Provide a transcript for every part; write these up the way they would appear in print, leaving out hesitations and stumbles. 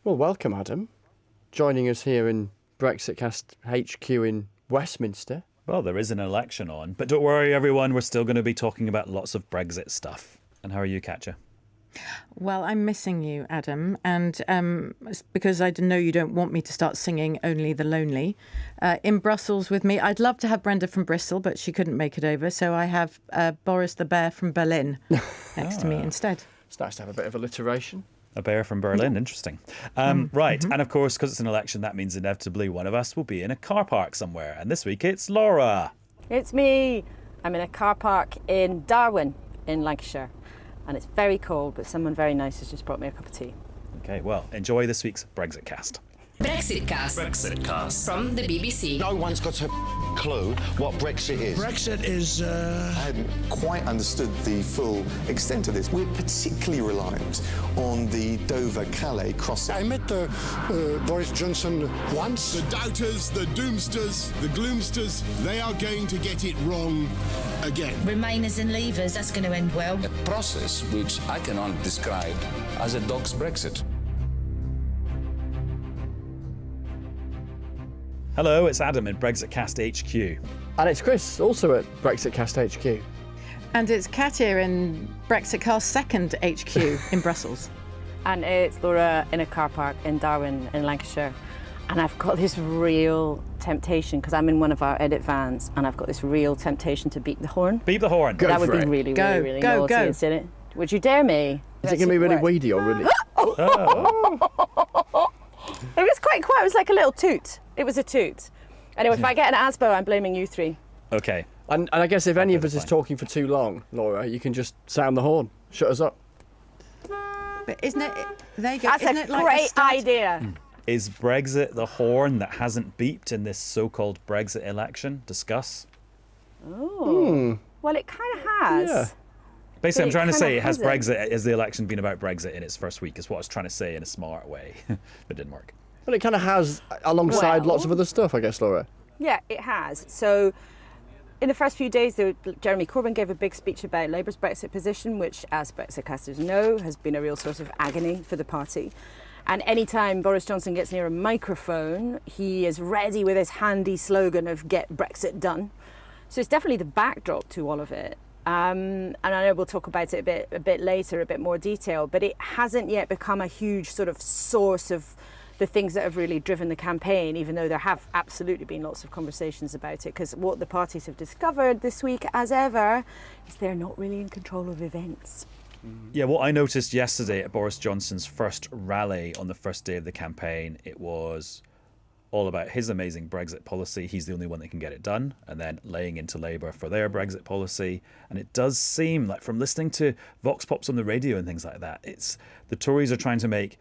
Well, welcome, Adam. Joining us here in Brexitcast HQ in Westminster. Well, there is an election on, but don't worry, everyone. We're still going to be talking about lots of Brexit stuff. And how are you, Katja? Well, I'm missing you, Adam, and because I know you don't want me to start singing Only the Lonely. In Brussels with me, I'd love to have Brenda from Bristol, but she couldn't make it over, so I have Boris the Bear from Berlin next to me instead. It's nice to have a bit of alliteration. A bear from Berlin, interesting. Right, and of course, because it's an election, that means inevitably one of us will be in a car park somewhere. And this week it's Laura. It's me. I'm in a car park in Darwin in Lancashire. And it's very cold, but someone very nice has just brought me a cup of tea. Okay, well, enjoy this week's Brexitcast. Brexitcast from the BBC. No one's got a clue what Brexit is. Brexit is... I hadn't quite understood the full extent of this. We're particularly reliant on the Dover-Calais crossing. I met Boris Johnson once. The doubters, the doomsters, the gloomsters, they are going to get it wrong again. Remainers and leavers, that's going to end well. A process which I can only describe as a dog's Brexit. Hello, it's Adam in Brexitcast HQ. And it's Chris, also at Brexitcast HQ. And it's Katya in Brexitcast second HQ in Brussels. And it's Laura in a car park in Darwin in Lancashire. And I've got this real temptation, because I'm in one of our edit vans, and I've got this real temptation to beep the horn. Beep the horn. Go that would for be it. really, Go, really, really go, naughty, go. isn't it? Would you dare me? Is it going to be really weedy or really... It was quite quiet. It was like a little toot. It was a toot. Anyway, if I get an ASBO, I'm blaming you three. Okay. And I guess if any of us is talking for too long, Laura, you can just sound the horn. Shut us up. But isn't it... There you go. That's isn't a it like great the start- idea. Is Brexit the horn that hasn't beeped in this so-called Brexit election? Discuss. Oh. Well, it kind of has. Yeah. Basically, I'm It trying to kinda say, has hasn't. the election been about Brexit in its first week? Is what I was trying to say in a smart way. It didn't work. Well, it kind of has, alongside Well- lots of other stuff, I guess, Laura. Yeah, it has. So in the first few days, Jeremy Corbyn gave a big speech about Labour's Brexit position, which, as Brexitcasters know, has been a real source of agony for the party. And anytime Boris Johnson gets near a microphone, he is ready with his handy slogan of "Get Brexit Done." So it's definitely the backdrop to all of it. And I know we'll talk about it a bit later, a bit more detail, but it hasn't yet become a huge sort of source of the things that have really driven the campaign, even though there have absolutely been lots of conversations about it, because what the parties have discovered this week, as ever, is they're not really in control of events. Yeah, what I noticed yesterday at Boris Johnson's first rally on the first day of the campaign, it was all about his amazing Brexit policy. He's the only one that can get it done, and then laying into Labour for their Brexit policy. And it does seem like, from listening to Vox Pops on the radio and things like that, it's the Tories are trying to make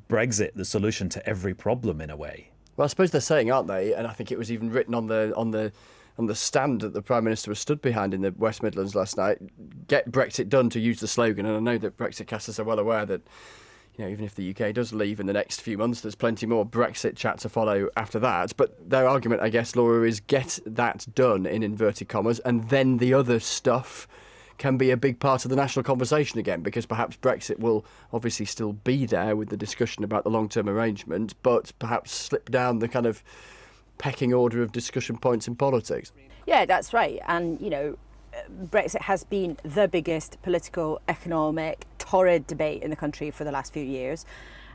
Brexit the solution to every problem in a way. Well, I suppose they're saying, aren't they? And I think it was even written on the stand that the Prime Minister was stood behind in the West Midlands last night. Get Brexit done, to use the slogan. And I know that Brexitcasters are well aware that, you know, even if the UK does leave in the next few months, there's plenty more Brexit chat to follow after that. But their argument, I guess, Laura, is get that done, in inverted commas, and then the other stuff can be a big part of the national conversation again, because perhaps Brexit will obviously still be there with the discussion about the long-term arrangement, but perhaps slip down the kind of pecking order of discussion points in politics. Yeah, that's right. And, you know, Brexit has been the biggest political, economic, torrid debate in the country for the last few years.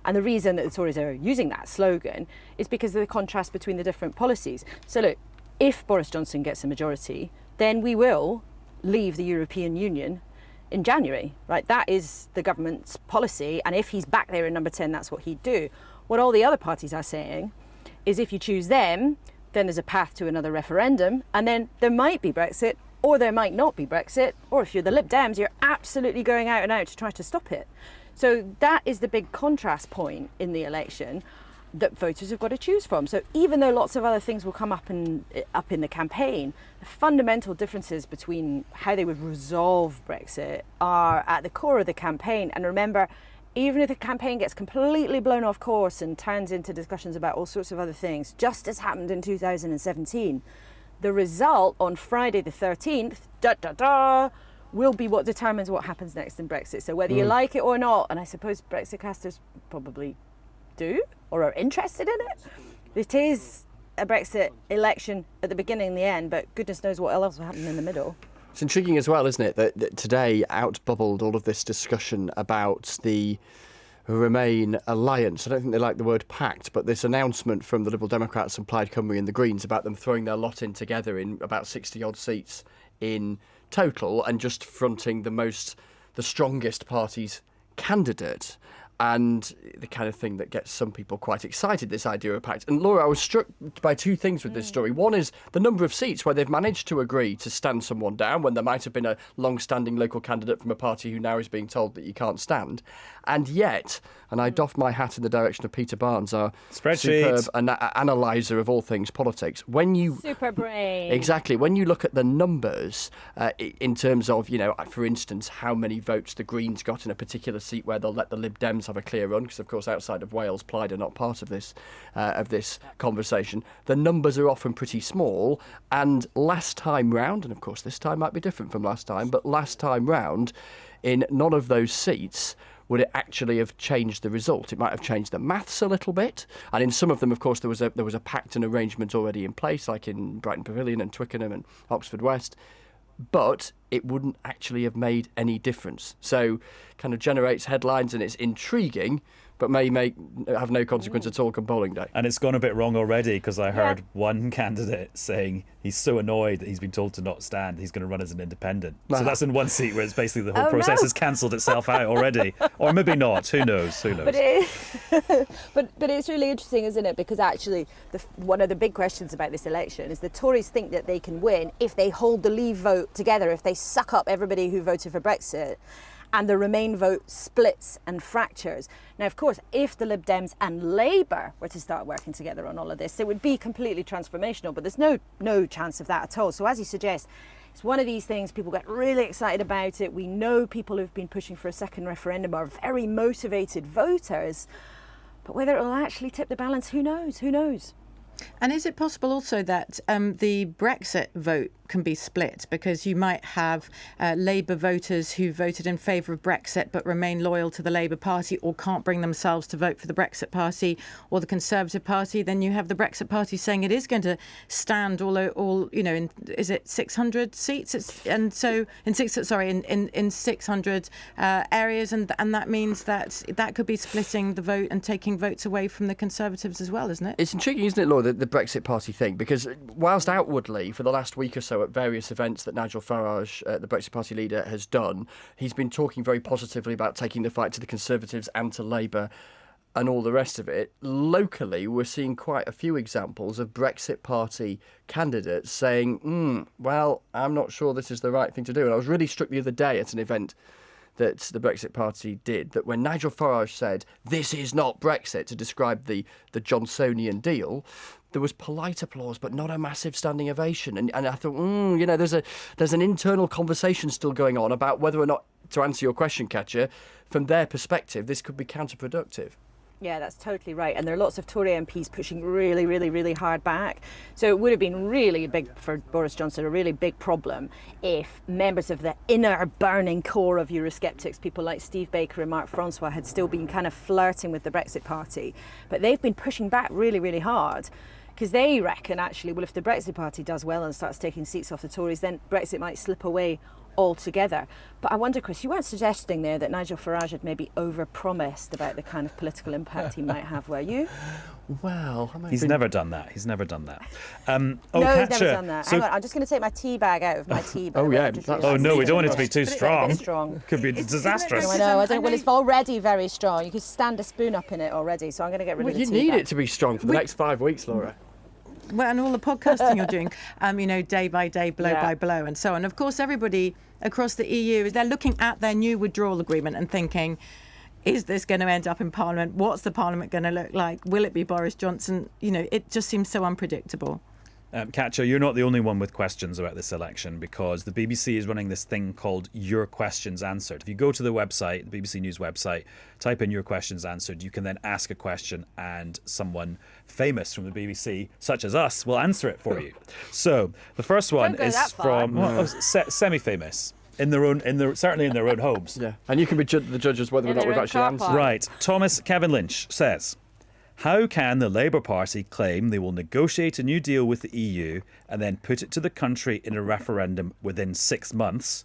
And the reason that the Tories are using that slogan is because of the contrast between the different policies. So look, if Boris Johnson gets a majority, then we will leave the European Union in January, right? That is the government's policy. And if he's back there in number 10, that's what he'd do. What all the other parties are saying is if you choose them, then there's a path to another referendum, and then there might be Brexit, or there might not be Brexit, or if you're the Lib Dems, you're absolutely going out and out to try to stop it. So that is the big contrast point in the election that voters have got to choose from. So even though lots of other things will come up in the campaign, the fundamental differences between how they would resolve Brexit are at the core of the campaign. And remember, even if the campaign gets completely blown off course and turns into discussions about all sorts of other things, just as happened in 2017, the result on Friday the 13th, will be what determines what happens next in Brexit. So whether you like it or not, and I suppose Brexitcasters probably do or are interested in it. It is a Brexit election at the beginning and the end, but goodness knows what else will happen in the middle. It's intriguing as well, isn't it, that today out-bubbled all of this discussion about the Remain alliance. I don't think they like the word pact, but this announcement from the Liberal Democrats and Plaid Cymru and the Greens about them throwing their lot in together in about 60-odd seats in total and just fronting the strongest party's candidate. And the kind of thing that gets some people quite excited, this idea of a pact. And Laura, I was struck by two things with this story. One is the number of seats where they've managed to agree to stand someone down when there might have been a long-standing local candidate from a party who now is being told that you can't stand. And yet, and I doff my hat in the direction of Peter Barnes, our superb analyser of all things politics. Super brain. Exactly. When you look at the numbers in terms of, for instance, how many votes the Greens got in a particular seat where they'll let the Lib Dems have a clear run, because of course outside of Wales, Plaid are not part of this conversation. The numbers are often pretty small, and last time round, and of course this time might be different from last time, but last time round, in none of those seats would it actually have changed the result. It might have changed the maths a little bit, and in some of them, of course, there was a pact and arrangement already in place, like in Brighton Pavilion and Twickenham and Oxford West. But it wouldn't actually have made any difference. So kind of generates headlines and it's intriguing, but may have no consequence at all come polling day. And it's gone a bit wrong already, because I heard one candidate saying he's so annoyed that he's been told to not stand, he's going to run as an independent. So that's in one seat where it's basically the whole process has cancelled itself out already. Or maybe not, who knows. But it's really interesting, isn't it? Because actually one of the big questions about this election is the Tories think that they can win if they hold the Leave vote together, if they suck up everybody who voted for Brexit, and the Remain vote splits and fractures. Now, of course, if the Lib Dems and Labour were to start working together on all of this, it would be completely transformational, but there's no chance of that at all. So as you suggest, it's one of these things, people get really excited about it. We know people who've been pushing for a second referendum are very motivated voters, but whether it'll actually tip the balance, who knows? Who knows? And is it possible also that the Brexit vote can be split, because you might have Labour voters who voted in favour of Brexit but remain loyal to the Labour Party or can't bring themselves to vote for the Brexit Party or the Conservative Party? Then you have the Brexit Party saying it is going to stand in, is it 600 seats? In 600 areas, and that means that could be splitting the vote and taking votes away from the Conservatives as well, isn't it? It's intriguing, isn't it, Laura, the Brexit Party thing, because whilst outwardly for the last week or so at various events that Nigel Farage, the Brexit Party leader, has done, he's been talking very positively about taking the fight to the Conservatives and to Labour and all the rest of it. Locally, we're seeing quite a few examples of Brexit Party candidates saying, well, I'm not sure this is the right thing to do. And I was really struck the other day at an event that the Brexit Party did, that when Nigel Farage said, "This is not Brexit," to describe the Johnsonian deal, there was polite applause, but not a massive standing ovation. And I thought, there's an internal conversation still going on about whether or not, to answer your question, Katja, from their perspective, this could be counterproductive. Yeah, that's totally right. And there are lots of Tory MPs pushing really, really, really hard back. So it would have been really big for Boris Johnson, a really big problem, if members of the inner burning core of Eurosceptics, people like Steve Baker and Mark Francois, had still been kind of flirting with the Brexit Party. But they've been pushing back really, really hard, because they reckon, actually, well, if the Brexit Party does well and starts taking seats off the Tories, then Brexit might slip away altogether. But I wonder, Chris, you weren't suggesting there that Nigel Farage had maybe overpromised about the kind of political impact he might have, were you? Well, he's never done that. He's never done that. No, he's never done that. Hang on, I'm just going to take my tea bag out of my tea bag. We don't want it to be too strong. Could be disastrous. I know. Well, it's already very strong. You could stand a spoon up in it already, so I'm going to get rid of the tea bag. You need it to be strong for the next 5 weeks, Laura. Well, and all the podcasting you're doing, day by day, blow by blow, and so on. Of course, everybody across the EU, they're looking at their new withdrawal agreement and thinking, is this going to end up in Parliament? What's the Parliament going to look like? Will it be Boris Johnson? It just seems so unpredictable. Katja, you're not the only one with questions about this election, because the BBC is running this thing called Your Questions Answered. If you go to the website, the BBC News website, type in Your Questions Answered, you can then ask a question and someone famous from the BBC, such as us, will answer it for you. So the first one is from semi-famous. Certainly in their own homes. Yeah, and you can be the judges whether or not we've actually answered. Right. Thomas Kevin Lynch says, How can the Labour Party claim they will negotiate a new deal with the EU and then put it to the country in a referendum within 6 months,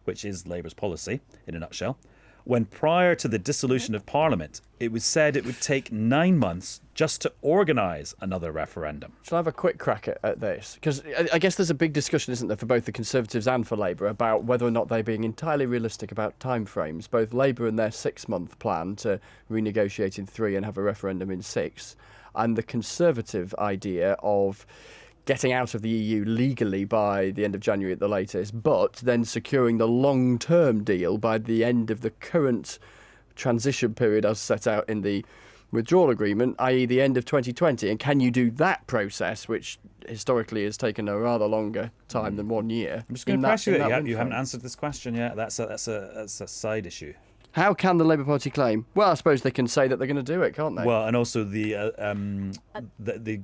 which is Labour's policy in a nutshell, when prior to the dissolution of Parliament, it was said it would take 9 months just to organise another referendum? Shall I have a quick crack at this? Because I guess there's a big discussion, isn't there, for both the Conservatives and for Labour about whether or not they're being entirely realistic about timeframes. Both Labour and their 6-month plan to renegotiate in 3 and have a referendum in 6, and the Conservative idea of getting out of the EU legally by the end of January at the latest, but then securing the long-term deal by the end of the current transition period as set out in the withdrawal agreement, i.e. the end of 2020. And can you do that process, which historically has taken a rather longer time than 1 year? I'm just going to press you that you haven't answered this question yet. That's a side issue. How can the Labour Party claim? Well, I suppose they can say that they're going to do it, can't they? Well, and also the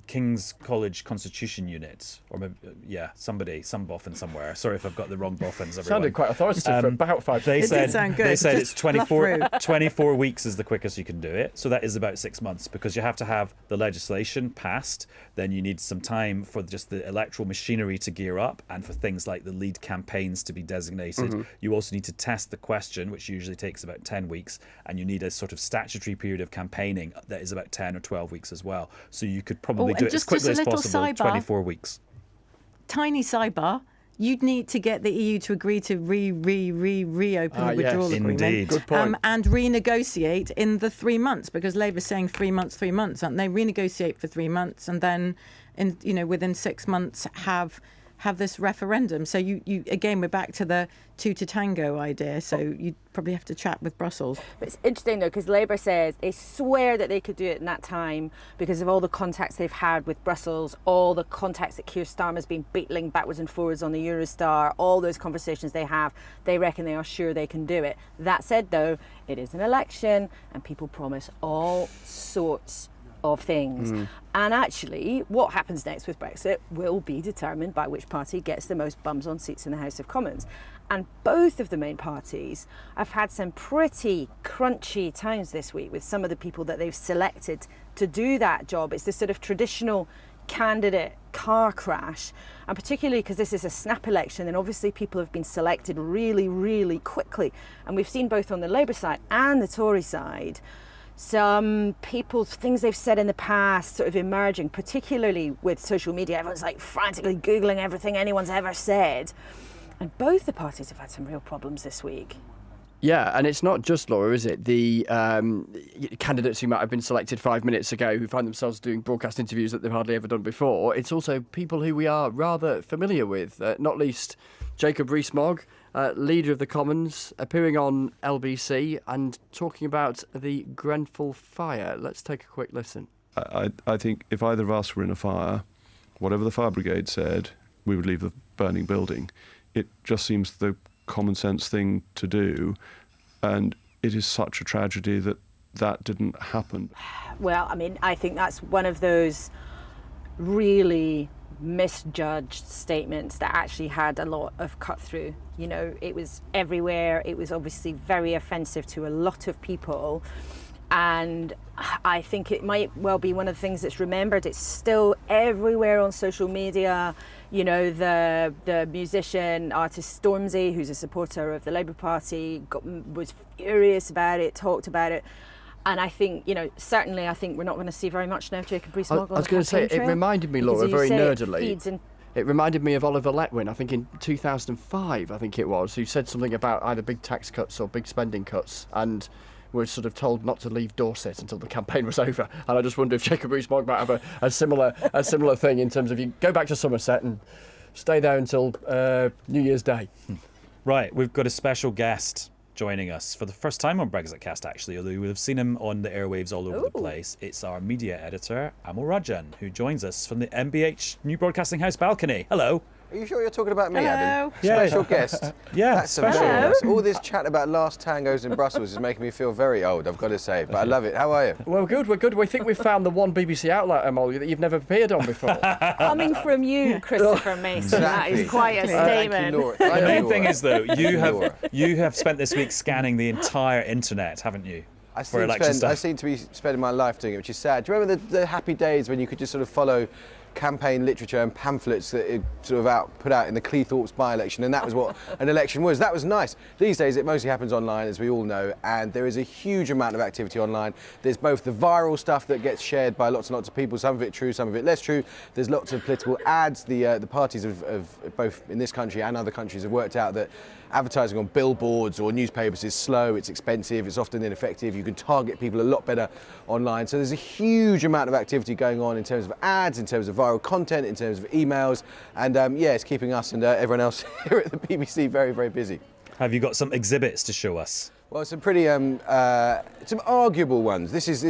King's College Constitution Unit, or maybe, some boffin somewhere. Sorry if I've got the wrong boffins. Sounded quite authoritative for about 5 They seconds. said it's 24 weeks is the quickest you can do it. So that is about 6 months, because you have to have the legislation passed. Then you need some time for just the electoral machinery to gear up and for things like the lead campaigns to be designated. Mm-hmm. You also need to test the question, which usually takes about 10 weeks, and you need a sort of statutory period of campaigning that is about 10 or 12 weeks as well. So you could probably do it as quickly as possible, 24 weeks. Tiny sidebar. You'd need to get the EU to agree to reopen the withdrawal agreement. Indeed. Good point. And renegotiate in the 3 months, because Labour's saying 3 months, aren't they? Renegotiate for 3 months, and then within 6 months have this referendum. So you again, we're back to the 2 to tango idea. So you'd probably have to chat with Brussels. But it's interesting though, because Labour says they swear that they could do it in that time because of all the contacts they've had with Brussels, all the contacts that Keir Starmer's been beetling backwards and forwards on the Eurostar, all those conversations they have. They reckon they are sure they can do it. That said though, it is an election and people promise all sorts of things. And actually, what happens next with Brexit will be determined by which party gets the most bums on seats in the House of Commons. And both of the main parties have had some pretty crunchy times this week with some of the people that they've selected to do that job. It's this sort of traditional candidate car crash, and particularly because this is a snap election, and obviously people have been selected really, really quickly. And we've seen both on the Labour side and the Tory side some people's things they've said in the past sort of emerging, particularly with social media. Everyone's like frantically Googling everything anyone's ever said. And both the parties have had some real problems this week. Yeah, and it's not just, Laura, is it? The candidates who might have been selected 5 minutes ago who find themselves doing broadcast interviews that they've hardly ever done before. It's also people who we are rather familiar with, not least Jacob Rees-Mogg, leader of the Commons, appearing on LBC and talking about the Grenfell fire. Let's take a quick listen. I think if either of us were in a fire, whatever the fire brigade said, we would leave the burning building. It just seems the common sense thing to do, and it is such a tragedy that didn't happen. Well, I mean, I think that's one of those really misjudged statements that actually had a lot of cut through. You know, it was everywhere. It was obviously very offensive to a lot of people. And I think it might well be one of the things that's remembered. It's still everywhere on social media. You know, the musician, artist Stormzy, who's a supporter of the Labour Party, was furious about it, talked about it. And I think, certainly I think we're not going to see very much now of Jacob Rees-Mogg. I was going to say, it reminded me, Laura, very nerdily. It reminded me of Oliver Letwin, I think in 2005, I think it was, who said something about either big tax cuts or big spending cuts, and was sort of told not to leave Dorset until the campaign was over. And I just wonder if Jacob Rees-Mogg might have a similar thing in terms of you go back to Somerset and stay there until New Year's Day. Right, we've got a special guest joining us for the first time on Brexitcast, actually, although you would have seen him on the airwaves all over the place. It's our media editor, Amal Rajan, who joins us from the MBH New Broadcasting House balcony. Hello. Are you sure you're talking about me, Adam? Yeah. Special guest? Yeah, that's special. Very nice. All this chat about last tangos in Brussels is making me feel very old, I've got to say, but I love it. How are you? Well, good, we're good. We think we've found the one BBC outlet, Amal, that you've never appeared on before. Coming from you, Christopher Mason, that is quite a statement. The main thing is, though, you have spent this week scanning the entire internet, haven't you? for election stuff. I seem to be spending my life doing it, which is sad. Do you remember the happy days when you could just sort of follow campaign literature and pamphlets that it sort of put out in the Cleethorpes by-election, and that was what an election was. That was nice. These days it mostly happens online, as we all know, and there is a huge amount of activity online. There's both the viral stuff that gets shared by lots and lots of people, some of it true, some of it less true. There's lots of political ads. The parties of both in this country and other countries have worked out that advertising on billboards or newspapers is slow, it's expensive, it's often ineffective. You can target people a lot better online. So there's a huge amount of activity going on in terms of ads, in terms of viral content, in terms of emails, and yeah, it's keeping us and everyone else here at the BBC very, very busy. Have you got some exhibits to show us? Well, some pretty, some arguable ones. This is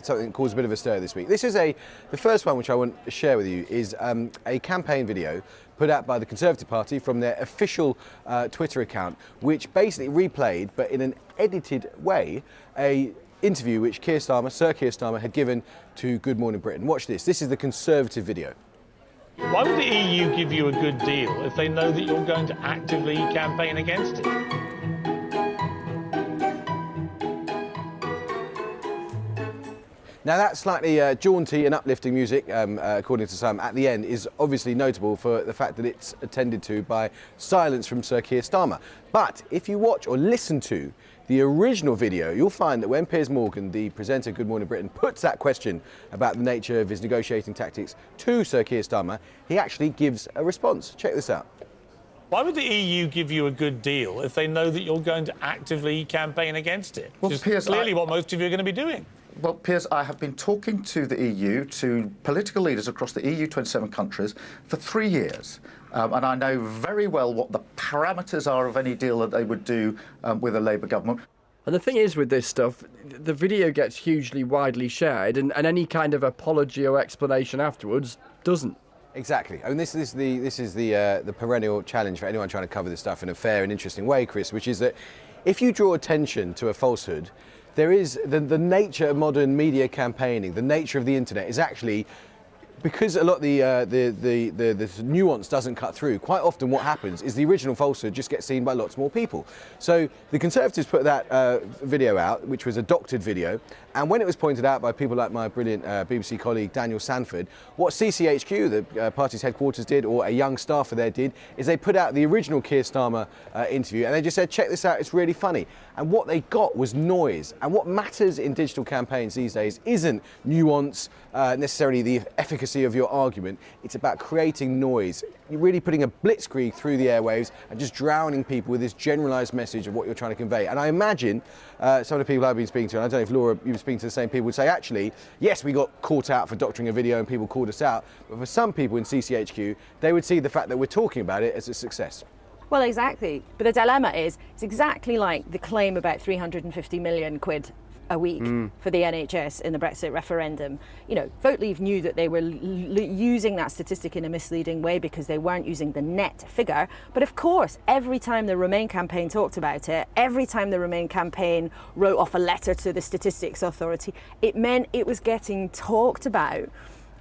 something that caused a bit of a stir this week. This is the first one which I want to share with you is a campaign video put out by the Conservative Party from their official Twitter account, which basically replayed, but in an edited way, a interview which Sir Keir Starmer had given to Good Morning Britain. Watch this. This is the Conservative video. Why would the EU give you a good deal if they know that you're going to actively campaign against it? Now that slightly jaunty and uplifting music, according to some, at the end is obviously notable for the fact that it's attended to by silence from Sir Keir Starmer. But if you watch or listen to the original video, you'll find that when Piers Morgan, the presenter of Good Morning Britain, puts that question about the nature of his negotiating tactics to Sir Keir Starmer, he actually gives a response. Check this out. Why would the EU give you a good deal if they know that you're going to actively campaign against it? Well, Which is Piers, clearly what most of you are going to be doing. Well, Piers, I have been talking to the EU, to political leaders across the EU 27 countries for 3 years. And I know very well what the parameters are of any deal that they would do with a Labour government. And the thing is with this stuff, the video gets hugely widely shared, and any kind of apology or explanation afterwards doesn't. Exactly. I mean, this is the perennial challenge for anyone trying to cover this stuff in a fair and interesting way, Chris, which is that if you draw attention to a falsehood, there is the nature of modern media campaigning, the nature of the internet is actually, because a lot of the nuance doesn't cut through, quite often what happens is the original falsehood just gets seen by lots more people. So the Conservatives put that video out, which was a doctored video, and when it was pointed out by people like my brilliant BBC colleague Daniel Sanford, what CCHQ, the party's headquarters, did, or a young staffer there did, is they put out the original Keir Starmer interview, and they just said, check this out, it's really funny. And what they got was noise. And what matters in digital campaigns these days isn't nuance, necessarily the efficacy of your argument. It's about creating noise. You're really putting a blitzkrieg through the airwaves and just drowning people with this generalised message of what you're trying to convey. And I imagine some of the people I've been speaking to, and I don't know if Laura, you've been speaking to the same people, would say, actually, yes, we got caught out for doctoring a video and people called us out. But for some people in CCHQ, they would see the fact that we're talking about it as a success. Well, exactly. But the dilemma is, it's exactly like the claim about 350 million quid a week for the NHS in the Brexit referendum. You know, Vote Leave knew that they were using that statistic in a misleading way because they weren't using the net figure. But of course, every time the Remain campaign talked about it, every time the Remain campaign wrote off a letter to the Statistics Authority, it meant it was getting talked about.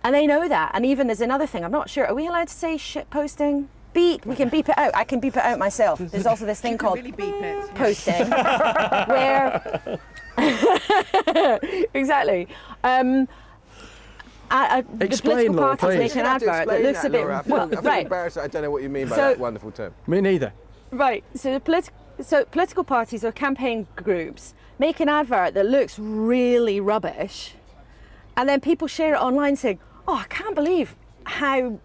And they know that. And even there's another thing, I'm not sure, are we allowed to say shit posting? Beep, we can beep it out. I can beep it out myself. There's also this thing called really beep it. Posting, where exactly. Explain, the Laura, political parties please. make an advert that looks a bit right. Embarrassed. I don't know what you mean by that wonderful term. Me neither. Right. So political parties or campaign groups make an advert that looks really rubbish, and then people share it online saying, "Oh, I can't believe how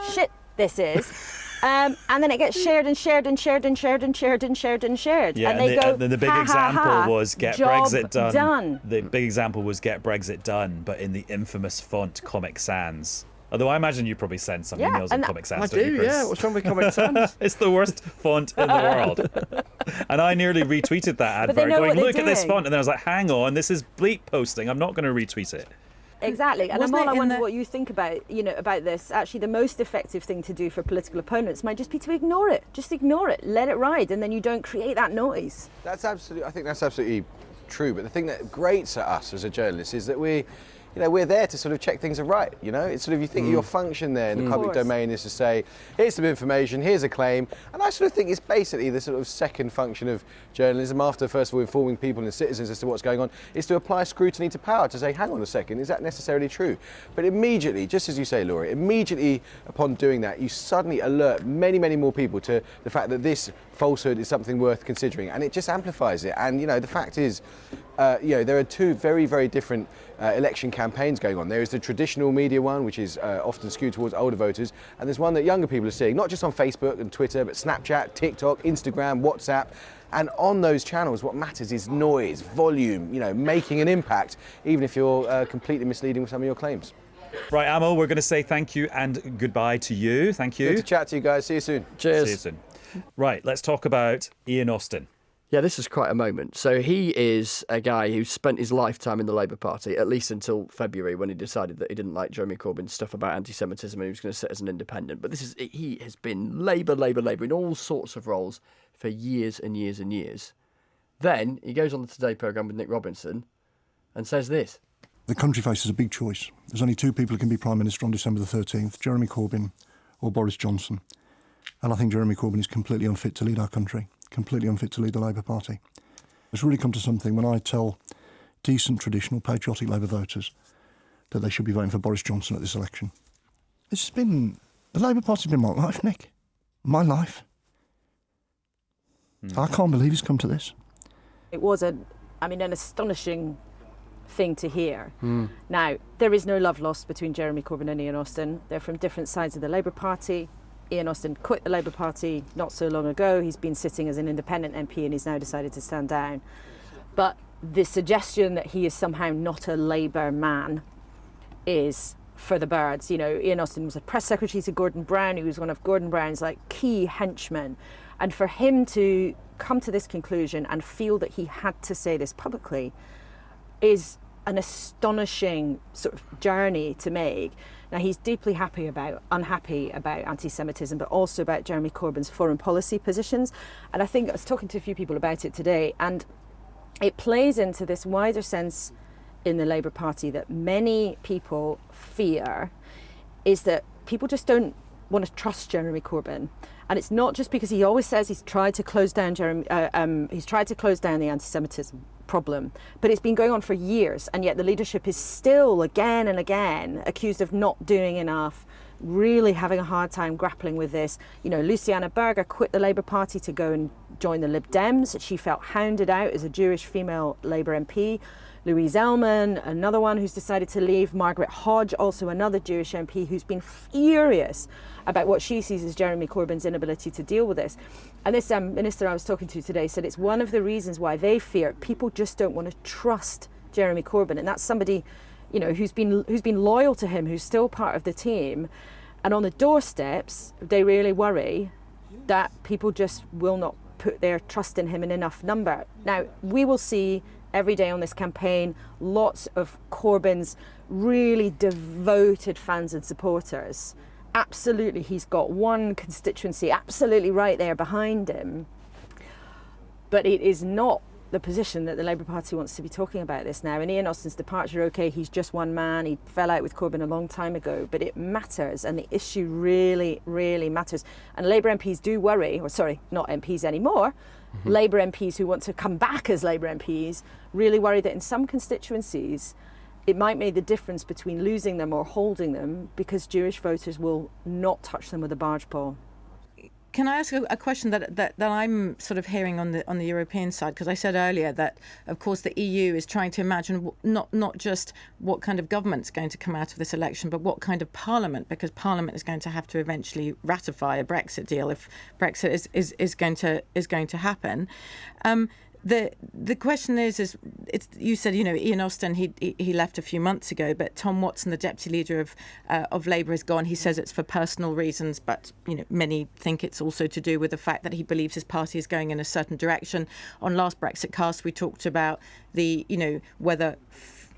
shit this is." And then it gets shared and shared and shared and shared and shared and shared and shared. Yeah, and they go, the big ha, example ha, ha, was get job Brexit done. The big example was get Brexit done, but in the infamous font Comic Sans. Although I imagine you probably send some emails in Comic Sans. I do, yeah. What's wrong with Comic Sans? It's the worst font in the world. And I nearly retweeted that advert going, look at this font. And then I was like, hang on, this is bleep posting. I'm not going to retweet it. Exactly, and Wasn't Amal, I it in wonder the- what you think about, about this. Actually, the most effective thing to do for political opponents might just be to ignore it. Just ignore it, let it ride, and then you don't create that noise. I think that's absolutely true. But the thing that grates at us as a journalist is that we we're there to sort of check things are right. It's sort of, you think your function there in the public domain is to say, here's some information, here's a claim, and I sort of think it's basically the sort of second function of journalism, after first of all informing people and citizens as to what's going on, is to apply scrutiny to power, to say, hang on a second, is that necessarily true? But immediately, just as you say, Laura, immediately upon doing that, you suddenly alert many, many more people to the fact that this falsehood is something worth considering, and it just amplifies it. And the fact is, there are two very, very different election campaigns going on. There is the traditional media one, which is often skewed towards older voters, and there's one that younger people are seeing, not just on Facebook and Twitter, but Snapchat, TikTok, Instagram, WhatsApp. And on those channels, what matters is noise, volume, making an impact, even if you're completely misleading with some of your claims. Right, Amal, we're going to say thank you and goodbye to you. Thank you. Good to chat to you guys. See you soon. Cheers. See you soon. Right, let's talk about Ian Austin. Yeah, this is quite a moment. So he is a guy who spent his lifetime in the Labour Party, at least until February, when he decided that he didn't like Jeremy Corbyn's stuff about anti-Semitism and he was going to sit as an independent. But he has been Labour in all sorts of roles for years and years and years. Then he goes on the Today programme with Nick Robinson and says this. The country faces a big choice. There's only two people who can be Prime Minister on December the 13th, Jeremy Corbyn or Boris Johnson. And I think Jeremy Corbyn is completely unfit to lead our country, completely unfit to lead the Labour Party. It's really come to something when I tell decent, traditional, patriotic Labour voters that they should be voting for Boris Johnson at this election. The Labour Party's been my life, Nick. My life. I can't believe it's come to this. It was an astonishing thing to hear. Now, there is no love lost between Jeremy Corbyn and Ian Austin. They're from different sides of the Labour Party. Ian Austin quit the Labour Party not so long ago. He's been sitting as an independent MP and he's now decided to stand down. But the suggestion that he is somehow not a Labour man is for the birds. Ian Austin was a press secretary to Gordon Brown. He was one of Gordon Brown's key henchmen. And for him to come to this conclusion and feel that he had to say this publicly is an astonishing sort of journey to make. Now, he's deeply unhappy about anti-Semitism, but also about Jeremy Corbyn's foreign policy positions. And I think I was talking to a few people about it today, and it plays into this wider sense in the Labour Party that many people fear, is that people just don't want to trust Jeremy Corbyn. And it's not just because he always says he's tried to close down the anti-Semitism problem, but it's been going on for years, and yet the leadership is still again and again accused of not doing enough, really having a hard time grappling with this. Luciana Berger quit the Labour Party to go and join the Lib Dems. She felt hounded out as a Jewish female Labour MP. Louise Ellman, another one who's decided to leave. Margaret Hodge, also another Jewish MP who's been furious about what she sees as Jeremy Corbyn's inability to deal with this. And this minister I was talking to today said it's one of the reasons why they fear people just don't want to trust Jeremy Corbyn. And that's somebody, who's been loyal to him, who's still part of the team. And on the doorsteps, they really worry that people just will not put their trust in him in enough number. Now, we will see every day on this campaign lots of Corbyn's really devoted fans and supporters. Absolutely, he's got one constituency absolutely right there behind him. But it is not the position that the Labour Party wants to be talking about this now. And Ian Austin's departure, OK, he's just one man. He fell out with Corbyn a long time ago, but it matters, and the issue really, really matters. And Labour MPs do worry, or sorry, not MPs anymore, Labour MPs who want to come back as Labour MPs really worry that in some constituencies it might make the difference between losing them or holding them, because Jewish voters will not touch them with a barge pole. Can I ask a question that I'm sort of hearing on the European side? Because I said earlier that, of course, the EU is trying to imagine not just what kind of government's going to come out of this election, but what kind of parliament, because parliament is going to have to eventually ratify a Brexit deal if Brexit is going to happen. The question is you said, Ian Austin, he left a few months ago, but Tom Watson, the deputy leader of Labour, has gone. He says it's for personal reasons, but many think it's also to do with the fact that he believes his party is going in a certain direction. On last Brexitcast, we talked about whether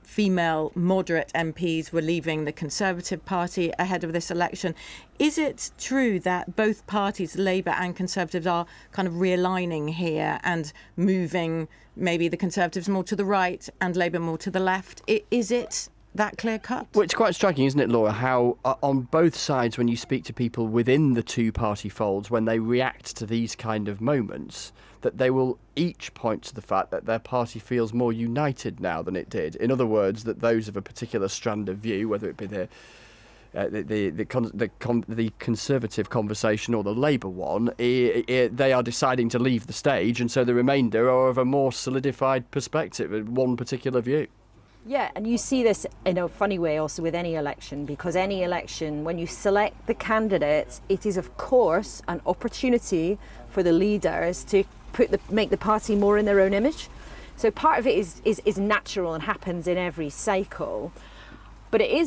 female moderate MPs were leaving the Conservative Party ahead of this election. Is it true that both parties, Labour and Conservatives, are kind of realigning here and moving maybe the Conservatives more to the right and Labour more to the left? Is it that clear cut. Well, it's quite striking, isn't it, Laura, how on both sides, when you speak to people within the two-party folds, when they react to these kind of moments, that they will each point to the fact that their party feels more united now than it did. In other words, that those of a particular strand of view, whether it be the Conservative conversation or the Labour one, they are deciding to leave the stage, and so the remainder are of a more solidified perspective, one particular view. Yeah, and you see this in a funny way also with any election, because any election, when you select the candidates, it is of course an opportunity for the leaders to make the party more in their own image. So part of it is natural and happens in every cycle. But I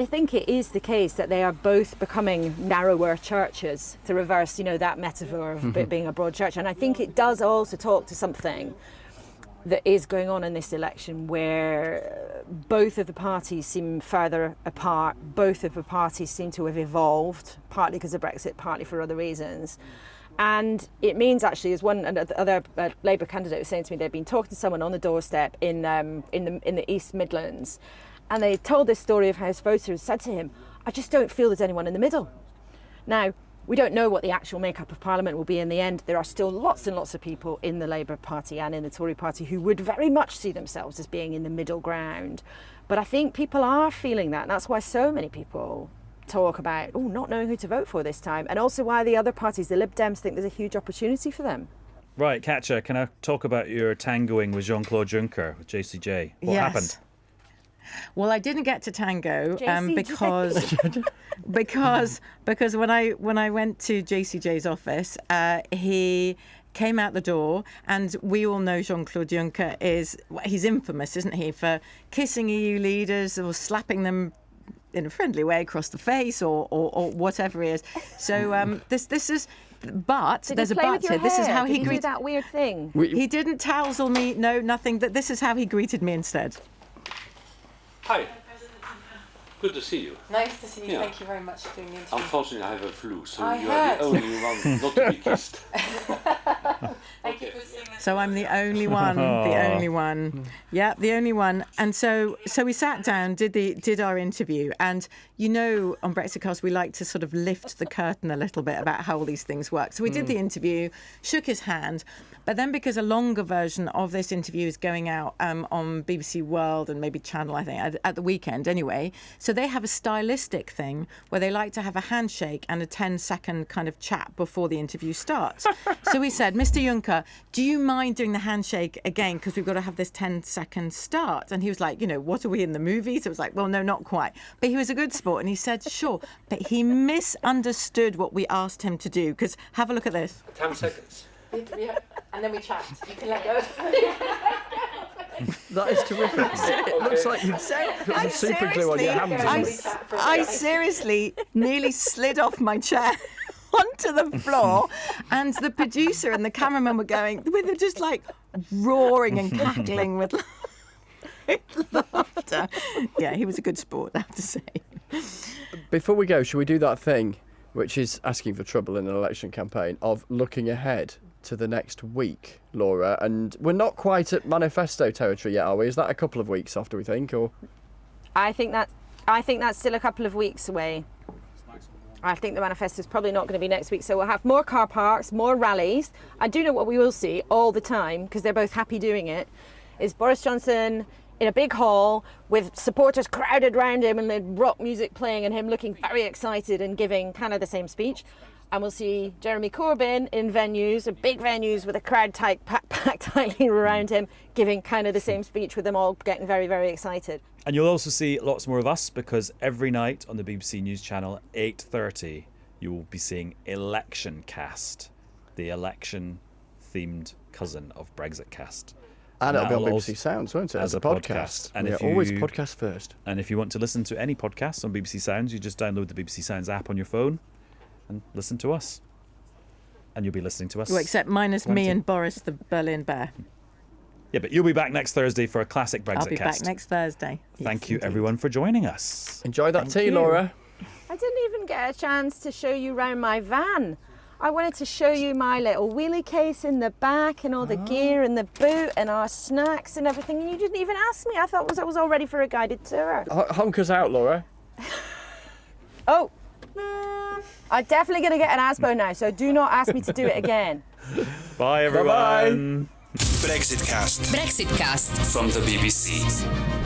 think it is the case that they are both becoming narrower churches, to reverse, that metaphor of being a broad church. And I think it does also talk to something that is going on in this election, where both of the parties seem further apart. Both of the parties seem to have evolved, partly because of Brexit, partly for other reasons. And it means, actually, as one other Labour candidate was saying to me, they'd been talking to someone on the doorstep in the East Midlands, and they told this story of how his voter said to him, "I just don't feel there's anyone in the middle." Now, we don't know what the actual makeup of Parliament will be in the end. There are still lots and lots of people in the Labour Party and in the Tory Party who would very much see themselves as being in the middle ground. But I think people are feeling that, and that's why so many people talk about not knowing who to vote for this time, and also why the other parties, the Lib Dems, think there's a huge opportunity for them. Right, Katja, can I talk about your tangoing with Jean-Claude Juncker, with JCJ? What happened? Well, I didn't get to tango because when I went to JCJ's office, he came out the door, and we all know Jean-Claude Juncker he's infamous, isn't he, for kissing EU leaders or slapping them in a friendly way across the face or whatever it is. So this is. But Did there's he a play but with your here. This is hair? how Did he do greeted that weird thing. He didn't tousle me. No, nothing. This is how he greeted me instead. Hi. Good to see you. Nice to see you. Yeah. Thank you very much for doing the interview. Unfortunately, I have a flu, so I you heard. are the only one not to be kissed. Thank you for seeing this. So I'm the only one. The only one. Yeah, the only one. And so we sat down, did our interview, and on Brexitcast we like to sort of lift the curtain a little bit about how all these things work. So we did the interview, shook his hand, but then because a longer version of this interview is going out on BBC World and maybe Channel, I think, at the weekend anyway. So they have a stylistic thing where they like to have a handshake and a 10-second kind of chat before the interview starts. So we said, Mr. Juncker, do you mind doing the handshake again? Because we've got to have this 10-second start. And he was like, what are we in the movies? It was like, well, no, not quite. But he was a good sport and he said, sure. But he misunderstood what we asked him to do. Because have a look at this. 10 seconds. Yeah. And then we chat. You can let go. That is terrific. It looks like you've put some super glue on your hands. I seriously nearly slid off my chair onto the floor, and the producer and the cameraman were just like roaring and cackling with laughter. Yeah, he was a good sport, I have to say. Before we go, should we do that thing, which is asking for trouble in an election campaign, of looking ahead to the next week, Laura? And we're not quite at manifesto territory yet, are we? Is that a couple of weeks off, do we think? Or I think that's still a couple of weeks away. I think the manifesto is probably not going to be next week, so we'll have more car parks, more rallies. I do know what we will see all the time, because they're both happy doing it, is Boris Johnson in a big hall with supporters crowded around him and the rock music playing and him looking very excited and giving kind of the same speech. And we'll see Jeremy Corbyn in venues, big venues with a crowd packed tightly around him, giving kind of the same speech with them all getting very, very excited. And you'll also see lots more of us, because every night on the BBC News Channel at 8:30 you will be seeing Election Cast, the election-themed cousin of Brexitcast. And it'll be on BBC Sounds, won't it? As a podcast. And if always podcast first. And if you want to listen to any podcasts on BBC Sounds, you just download the BBC Sounds app on your phone and listen to us. And you'll be listening to us. Well, except minus me and Boris the Berlin Bear. Yeah, but you'll be back next Thursday for a classic Brexitcast. I'll be back next Thursday. Thank you, everyone, for joining us. Enjoy that tea, Laura. I didn't even get a chance to show you around my van. I wanted to show you my little wheelie case in the back and all the gear and the boot and our snacks and everything, and you didn't even ask me. I thought I was all ready for a guided tour. Honk us out, Laura. Oh, I'm definitely going to get an ASBO now, so do not ask me to do it again. Bye, everyone. Brexitcast. Brexitcast From the BBC.